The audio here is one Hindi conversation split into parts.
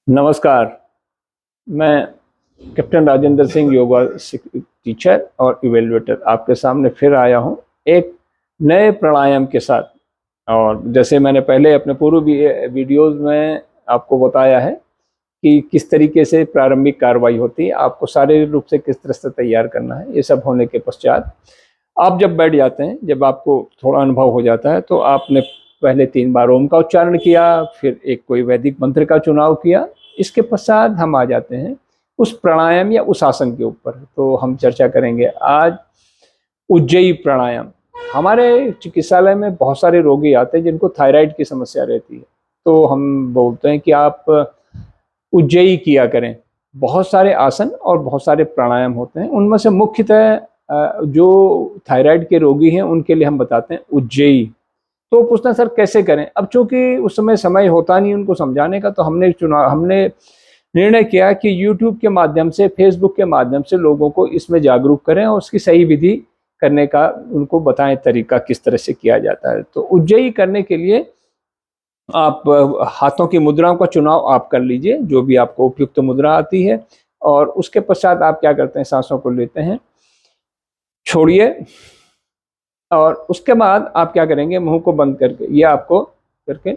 नमस्कार। मैं कैप्टन राजेंद्र सिंह, योगा टीचर और इवेल्युएटर, आपके सामने फिर आया हूं एक नए प्राणायाम के साथ। और जैसे मैंने पहले अपने पूर्व वीडियोस में आपको बताया है कि किस तरीके से प्रारंभिक कार्रवाई होती है, आपको शारीरिक रूप से किस तरह से तैयार करना है। ये सब होने के पश्चात आप जब बैठ जाते हैं, जब आपको थोड़ा अनुभव हो जाता है, तो आपने पहले 3 बार ओम का उच्चारण किया, फिर एक कोई वैदिक मंत्र का चुनाव किया। इसके पश्चात हम आ जाते हैं उस प्राणायाम या उस आसन के ऊपर। तो हम चर्चा करेंगे आज उज्जयी प्राणायाम। हमारे चिकित्सालय में बहुत सारे रोगी आते हैं जिनको थायराइड की समस्या रहती है, तो हम बोलते हैं कि आप उज्जयी किया करें। बहुत सारे आसन और बहुत सारे प्राणायाम होते हैं, उनमें से मुख्यतः जो थायराइड के रोगी हैं उनके लिए हम बताते हैं उज्जयी। तो पूछना सर कैसे करें? अब चूंकि उस समय होता नहीं उनको समझाने का, तो हमने निर्णय किया कि YouTube के माध्यम से, Facebook के माध्यम से लोगों को इसमें जागरूक करें और उसकी सही विधि करने का उनको बताएं, तरीका किस तरह से किया जाता है। तो उज्जयी करने के लिए आप हाथों की मुद्राओं का चुनाव आप कर लीजिए, जो भी आपको उपयुक्त मुद्रा आती है। और उसके पश्चात आप क्या करते हैं, सांसों को लेते हैं, छोड़िए, और उसके बाद आप क्या करेंगे, मुंह को बंद करके, ये आपको करके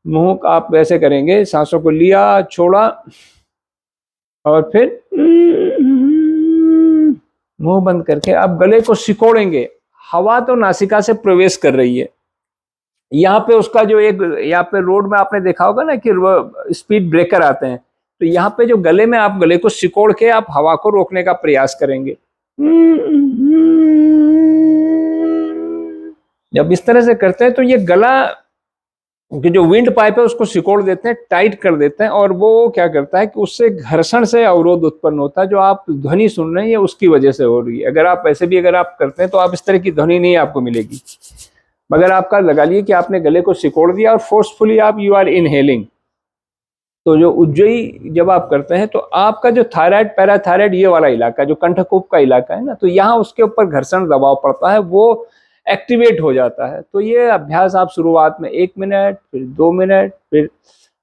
मुंह आप ऐसे करेंगे, सांसों को लिया, छोड़ा, और फिर मुंह बंद करके आप गले को सिकोड़ेंगे। हवा तो नासिका से प्रवेश कर रही है। यहाँ पे उसका जो एक, यहाँ पे रोड में आपने देखा होगा ना कि स्पीड ब्रेकर आते हैं, तो यहाँ पे जो गले में आप गले को सिकोड़ के आप हवा को रोकने का प्रयास करेंगे। जब इस तरह से करते हैं तो ये गला कि जो विंड पाइप है उसको सिकोड़ देते हैं, टाइट कर देते हैं, और वो क्या करता है कि उससे घर्षण से अवरोध उत्पन्न होता है। जो आप ध्वनि सुन रहे हैं ये उसकी वजह से हो रही है। अगर आप ऐसे भी अगर आप करते हैं तो आप इस तरह की ध्वनि नहीं आपको मिलेगी, मगर आपका लगा लिए कि आपने गले को सिकोड़ दिया और फोर्सफुली आप यू आर इनहेलिंग। तो जो उज्जयी जब आप करते हैं तो आपका जो थायराइड, पैराथायराइड, ये वाला इलाका जो कंठकूप का इलाका है ना, तो यहाँ उसके ऊपर घर्षण दबाव पड़ता है, वो एक्टिवेट हो जाता है। तो ये अभ्यास आप शुरुआत में 1 मिनट, फिर 2 मिनट, फिर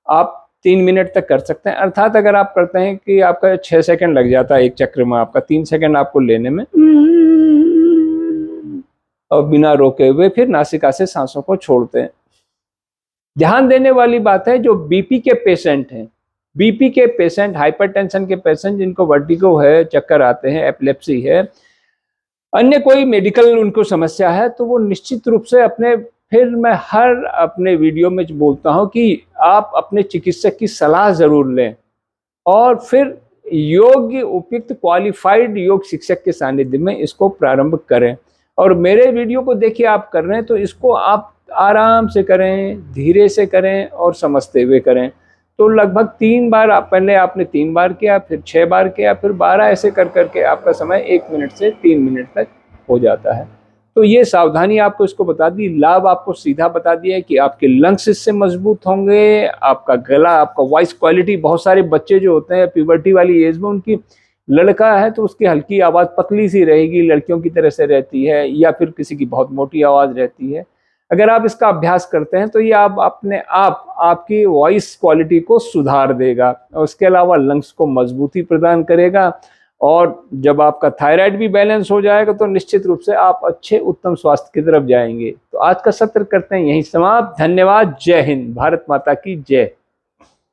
आप 3 मिनट तक कर सकते हैं। अर्थात अगर आप करते हैं कि आपका 6 सेकंड लग जाता है एक चक्र में, आपका 3 सेकंड आपको लेने में, और बिना रोके हुए फिर नासिका से सांसों को छोड़ते हैं। ध्यान देने वाली बात है, जो बीपी के पेशेंट हैं, बीपी के पेशेंट, हाइपरटेंशन के पेशेंट, जिनको वर्टिगो है, चक्कर आते हैं, एपिलेप्सी है, अन्य कोई मेडिकल उनको समस्या है, तो वो निश्चित रूप से फिर मैं हर अपने वीडियो में बोलता हूं कि आप अपने चिकित्सक की सलाह जरूर लें, और फिर योग्य, उपयुक्त, क्वालिफाइड योग शिक्षक के सानिध्य में इसको प्रारंभ करें। और मेरे वीडियो को देखिए आप कर रहे हैं, तो इसको आप आराम से करें, धीरे से करें और समझते हुए करें। तो लगभग 3 बार पहले आपने 3 बार किया, फिर 6 बार किया, फिर 12, ऐसे कर करके आपका समय 1 मिनट से 3 मिनट तक हो जाता है। तो ये सावधानी आपको इसको बता दी, लाभ आपको सीधा बता दिया है कि आपके लंग्स इससे मजबूत होंगे, आपका गला, आपका वॉइस क्वालिटी। बहुत सारे बच्चे जो होते हैं प्यूबर्टी वाली एज में, उनकी, लड़का है तो उसकी हल्की आवाज़ पतली सी रहेगी, लड़कियों की तरह से रहती है, या फिर किसी की बहुत मोटी आवाज़ रहती है। अगर आप इसका अभ्यास करते हैं तो ये आप अपने आपकी वॉइस क्वालिटी को सुधार देगा, और उसके अलावा लंग्स को मजबूती प्रदान करेगा। और जब आपका थायराइड भी बैलेंस हो जाएगा तो निश्चित रूप से आप अच्छे उत्तम स्वास्थ्य की तरफ जाएंगे। तो आज का सत्र करते हैं यहीं समाप्त। धन्यवाद। जय हिंद। भारत माता की जय।